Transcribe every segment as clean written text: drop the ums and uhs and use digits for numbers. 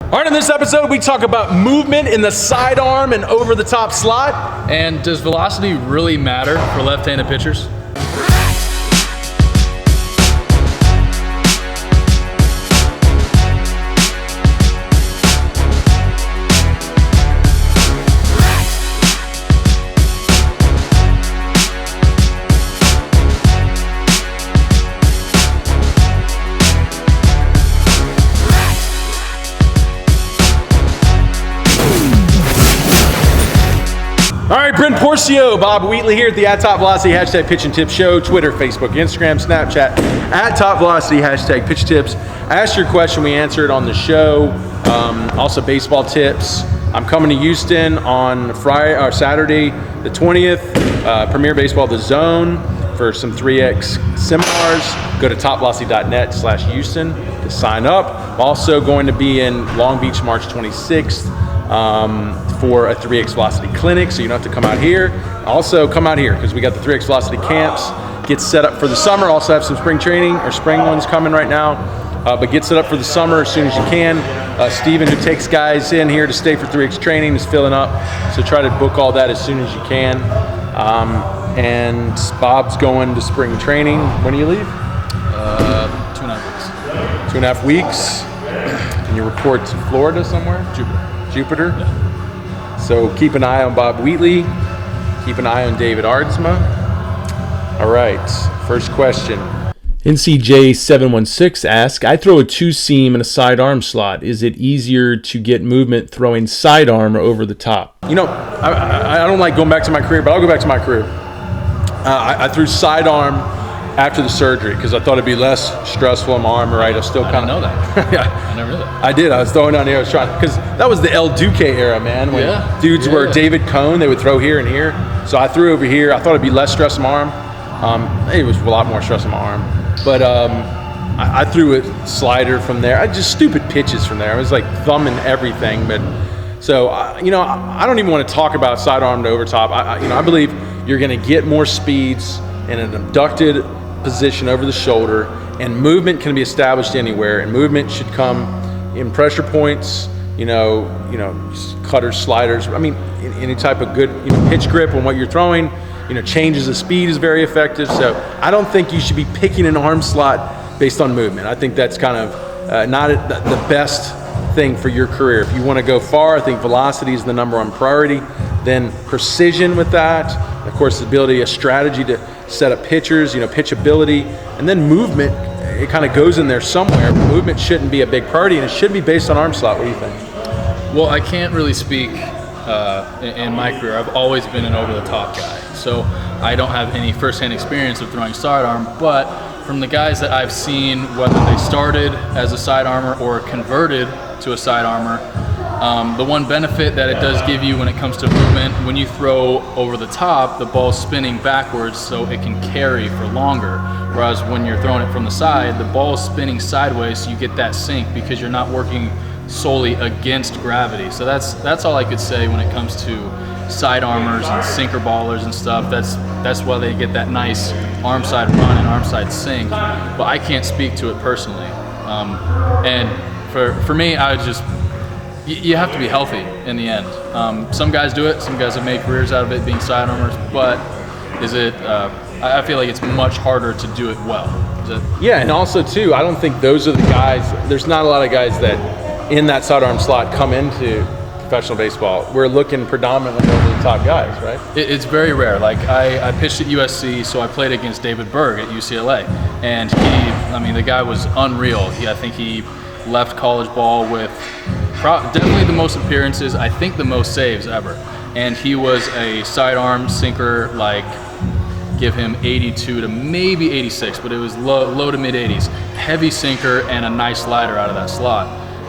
All right, in this episode, we talk about movement in the sidearm and over-the-top slot. And does velocity really matter for left-handed pitchers? All right, Brent Porcio, Bob Wheatley here at the @Top Velocity #Pitch and Tips Show, Twitter, Facebook, Instagram, Snapchat, @Top Velocity #Pitch Tips. Ask your question, we answer it on the show. Also baseball tips. I'm coming to Houston on Friday or Saturday, the 20th. Premier Baseball The Zone for some 3X seminars. Go to topvelocity.net/Houston to sign up. I'm also going to be in Long Beach March 26th. For a 3X Velocity clinic, so you don't have to come out here. Also, come out here because we got the 3X Velocity camps. Get set up for the summer. Also have some spring training or spring ones coming right now. But get set up for the summer as soon as you can. Steven, who takes guys in here to stay for 3X training, is filling up. So try to book all that as soon as you can. And Bob's going to spring training. When do you leave? 2.5 weeks. 2.5 weeks. And you report to Florida somewhere? Jupiter? Yeah. So keep an eye on Bob Wheatley. Keep an eye on David Ardsma. All right, first question. NCJ716 asks, I throw a 2-seam and a sidearm slot. Is it easier to get movement throwing sidearm or over the top? You know, I don't like going back to my career, but I'll go back to my career. I threw sidearm after the surgery because I thought it'd be less stressful on my arm, right? I still kind of know that. Yeah, I never knew that. I did. I was throwing down here. I was trying because that was the El Duque era, man. When dudes were David Cone, they would throw here and here. So I threw over here. I thought it'd be less stress on my arm. It was a lot more stress on my arm, but I threw a slider from there. I just stupid pitches from there. I was like thumbing everything, but so you know, I don't even want to talk about sidearm to overtop. I believe you're going to get more speeds in an abducted position over the shoulder, and movement can be established anywhere, and movement should come in pressure points, cutters, sliders. I mean, any type of good pitch grip on what you're throwing, changes of speed is very effective. So I don't think you should be picking an arm slot based on movement. I think that's kind of not the best thing for your career. If you want to go far, I think velocity is the number one priority. Then precision with that, of course, the ability, a strategy to set up pitchers, pitchability, and then movement. It kind of goes in there somewhere. Movement shouldn't be a big priority, and it should be based on arm slot. What do you think? Well, I can't really speak in my career. I've always been an over-the-top guy, so I don't have any first-hand experience of throwing sidearm. But from the guys that I've seen, whether they started as a sidearmer or converted to a sidearmer, the one benefit that it does give you when it comes to movement, when you throw over the top, the ball's spinning backwards so it can carry for longer. Whereas when you're throwing it from the side, the ball's spinning sideways, so you get that sink because you're not working solely against gravity. So that's all I could say when it comes to side armors and sinker ballers and stuff. That's why they get that nice arm side run and arm side sink. But I can't speak to it personally. And for me, you have to be healthy in the end. Some guys do it. Some guys have made careers out of it being sidearmers. But I feel like it's much harder to do it well. Yeah, and also too, I don't think those are the guys. There's not a lot of guys that in that sidearm slot come into professional baseball. We're looking predominantly over the top guys, right? It's very rare. Like I pitched at USC, so I played against David Berg at UCLA, and the guy was unreal. I think he left college ball with definitely the most appearances, I think the most saves ever. And he was a sidearm sinker, like give him 82 to maybe 86, but it was low to mid 80s. Heavy sinker and a nice slider out of that slot.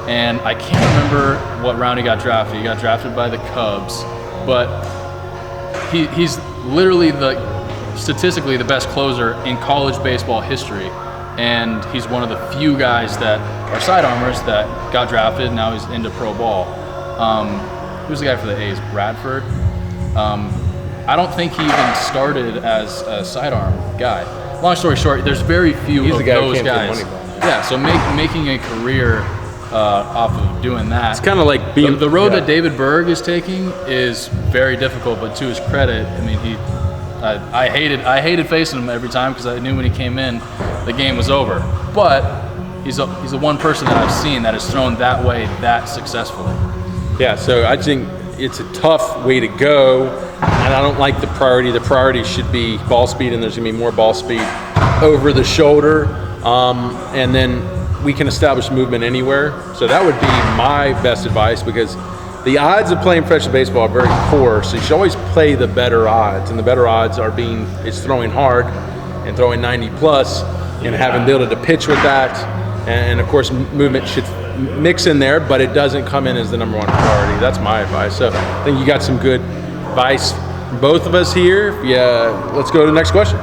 And I can't remember what round he got drafted. He got drafted by the Cubs, but he's literally statistically the best closer in college baseball history. And he's one of the few guys that are sidearmers that got drafted. Now he's into pro ball. Who's the guy for the A's? Bradford. I don't think he even started as a sidearm guy. Long story short, there's very few of those guys. Yeah, so making a career off of doing that. It's kind of like being the road that David Berg is taking is very difficult, but to his credit, I mean, I hated facing him every time because I knew when he came in, the game was over. But he's the one person that I've seen that has thrown that way that successfully. Yeah, so I think it's a tough way to go, and I don't like the priority. The priority should be ball speed, and there's going to be more ball speed over the shoulder, and then we can establish movement anywhere. So that would be my best advice, because the odds of playing professional baseball are very poor, so you should always play the better odds, and the better odds are is throwing hard and throwing 90 plus and having the ability to pitch with that, and of course movement should mix in there, but it doesn't come in as the number one priority. That's my advice. So I think you got some good advice from both of us here. Yeah, let's go to the next question.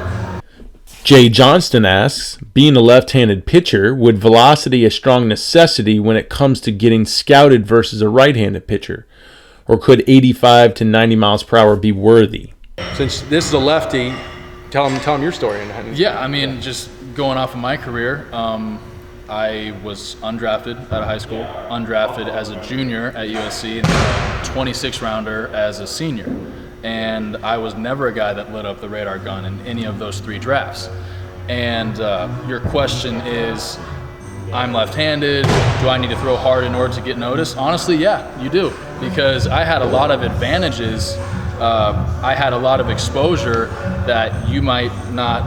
Jay Johnston asks, being a left-handed pitcher, would velocity a strong necessity when it comes to getting scouted versus a right-handed pitcher? Or could 85 to 90 miles per hour be worthy? Since this is a lefty, tell him your story. Yeah, I mean, just going off of my career, I was undrafted out of high school, undrafted as a junior at USC, and then a 26 rounder as a senior. And I was never a guy that lit up the radar gun in any of those 3 drafts. And your question is, I'm left-handed, do I need to throw hard in order to get noticed? Honestly, yeah, you do, because I had a lot of advantages. I had a lot of exposure that you might not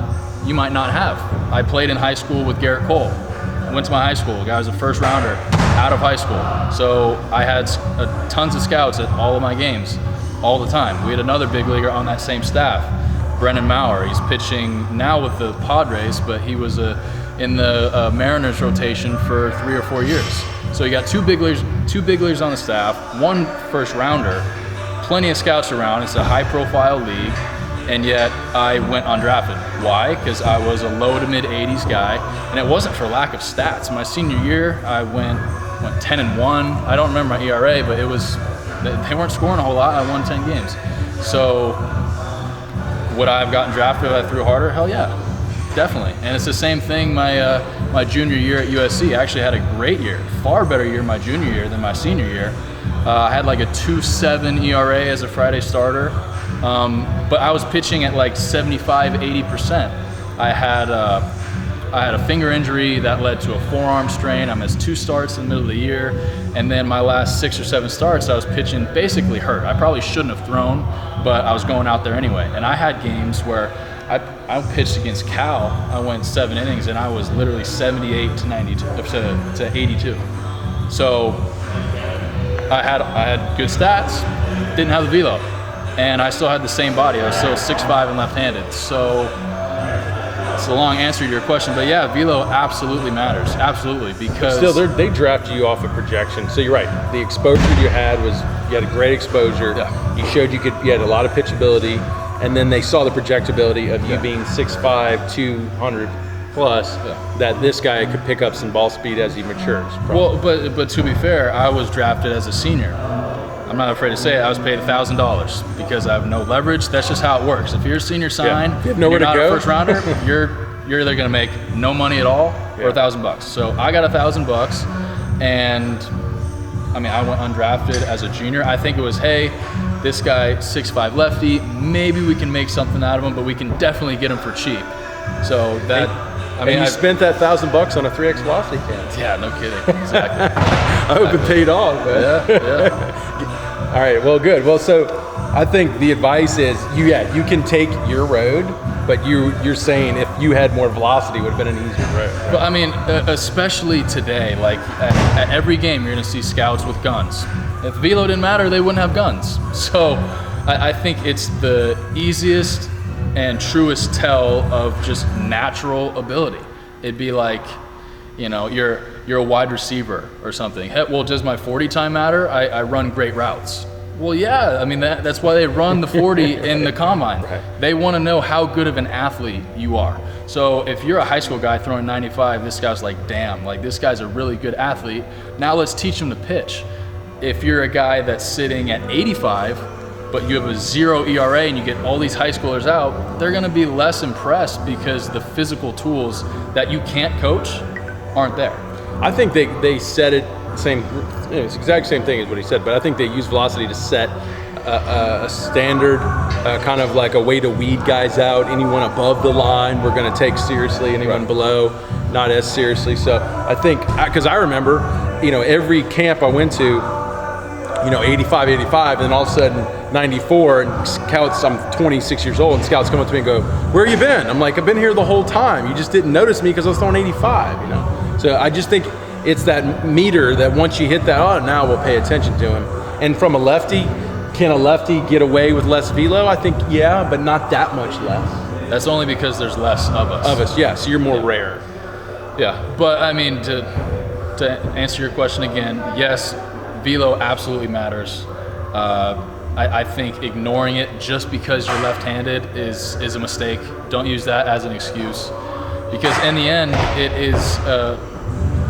have. I played in high school with Garrett Cole. Went to my high school. The guy was a first rounder out of high school. So I had tons of scouts at all of my games all the time. We had another big leaguer on that same staff, Brennan Maurer. He's pitching now with the Padres, but he was in the Mariners rotation for 3 or 4 years. So you got two big leaguers on the staff, 1 first rounder, plenty of scouts around. It's a high-profile league. And yet I went undrafted. Why? Because I was a low to mid 80s guy, and it wasn't for lack of stats. My senior year, I went 10-1. I don't remember my ERA, but they weren't scoring a whole lot. I won 10 games. So would I have gotten drafted if I threw harder? Hell yeah, definitely. And it's the same thing my junior year at USC. I actually had a great year, far better year my junior year than my senior year. I had like a 2.7 ERA as a Friday starter. But I was pitching at like 75-80%. I had a finger injury that led to a forearm strain. I missed 2 starts in the middle of the year, and then my last 6 or 7 starts, I was pitching basically hurt. I probably shouldn't have thrown, but I was going out there anyway. And I had games where I pitched against Cal. I went 7 innings, and I was literally 78 to 82. So I had good stats, didn't have the velo. And I still had the same body. I was still 6'5" and left-handed. So it's a long answer to your question, but yeah, velo absolutely matters, absolutely, because still they draft you off of projection. So you're right. The exposure you had you had a great exposure. Yeah. You showed you had a lot of pitchability, and then they saw the projectability of you being 6'5", 200 plus. Yeah. That this guy could pick up some ball speed as he matures. Probably. Well, but to be fair, I was drafted as a senior. I'm not afraid to say it, I was paid $1,000 because I have no leverage. That's just how it works. If you're a senior sign, you have nowhere you're not to go. A first rounder, you're either going to make no money at all or $1,000. So I got $1,000, and I mean, I went undrafted as a junior. I think it was, hey, this guy 6'5" lefty, maybe we can make something out of him, but we can definitely get him for cheap. So that. You spent that $1,000 on a 3x velocity can. Yeah, no kidding. Exactly. I hope it paid off. Yeah. All right. Well, good. Well, so I think the advice is, you can take your road, but you're saying if you had more velocity, it would have been an easier road. Right? But I mean, especially today, like at every game, you're going to see scouts with guns. If velo didn't matter, they wouldn't have guns. So I think it's the easiest and truest tell of just natural ability. It'd be like, you're a wide receiver or something. Well, does my 40 time matter? I run great routes. Well, yeah, I mean, that's why they run the 40 in the combine. Right. They want to know how good of an athlete you are. So if you're a high school guy throwing 95, this guy's like, damn, like this guy's a really good athlete. Now let's teach him to pitch. If you're a guy that's sitting at 85, but you have a 0 ERA and you get all these high schoolers out, they're going to be less impressed because the physical tools that you can't coach aren't there. I think they said it same, it's the exact same thing as what he said, but I think they use velocity to set a standard, kind of like a way to weed guys out. Anyone above the line, we're going to take seriously. Anyone below, not as seriously. So I think, because I remember, every camp I went to, 85, and then all of a sudden 94, and scouts, I'm 26 years old, and scouts come up to me and go, "Where you been?" I'm like, "I've been here the whole time. You just didn't notice me because I was throwing 85, So I just think it's that meter that once you hit that, now we'll pay attention to him. And from a lefty, can a lefty get away with less velo? I think, yeah, but not that much less. That's only because there's less of us. Yeah, so you're more rare. Yeah, but I mean, to answer your question again, yes, velo absolutely matters. I think ignoring it just because you're left-handed is a mistake. Don't use that as an excuse, because in the end, it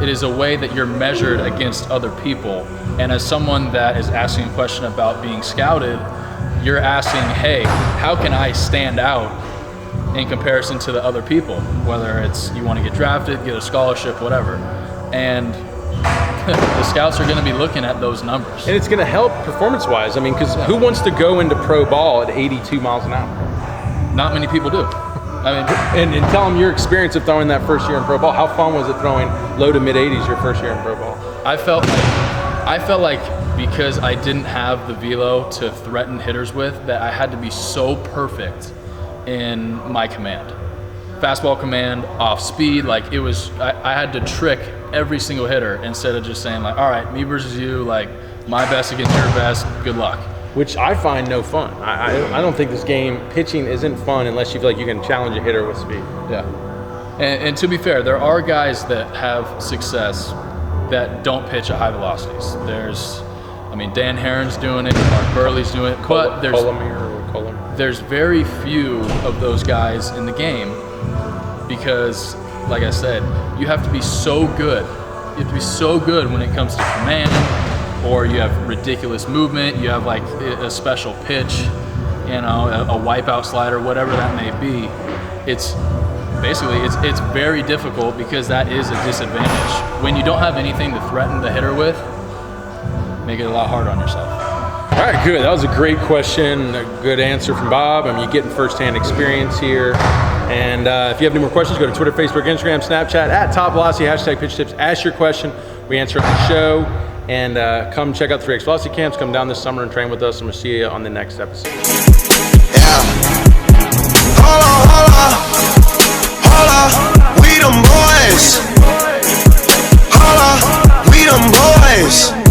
is a way that you're measured against other people. And as someone that is asking a question about being scouted, you're asking, hey, how can I stand out in comparison to the other people? Whether it's you want to get drafted, get a scholarship, whatever. And the scouts are going to be looking at those numbers. And it's going to help performance-wise. I mean, because who wants to go into pro ball at 82 miles an hour? Not many people do. I mean, and tell them your experience of throwing that first year in pro ball. How fun was it throwing low to mid 80s your first year in pro ball? I felt like because I didn't have the velo to threaten hitters with, that I had to be so perfect in my command. Fastball command, off speed, like it was, I had to trick every single hitter instead of just saying like, all right, me versus you, like my best against your best, good luck. Which I find no fun. I don't think this game, pitching isn't fun unless you feel like you can challenge a hitter with speed. Yeah. And to be fair, there are guys that have success that don't pitch at high velocities. Dan Herron's doing it, Mark Burley's doing it, but there's very few of those guys in the game because, like I said, you have to be so good. You have to be so good when it comes to command, or you have ridiculous movement, you have like a special pitch, a wipeout slider, whatever that may be. It's very difficult because that is a disadvantage. When you don't have anything to threaten the hitter with, make it a lot harder on yourself. All right, good. That was a great question, a good answer from Bob. You're getting firsthand experience here. And if you have any more questions, go to Twitter, Facebook, Instagram, Snapchat, at Top Velocity, hashtag Pitch Tips. Ask your question. We answer it on the show. And come check out the 3X Velocity Camps. Come down this summer and train with us. And we'll see you on the next episode. Yeah. Holla, we them boys. Holla, we them boys.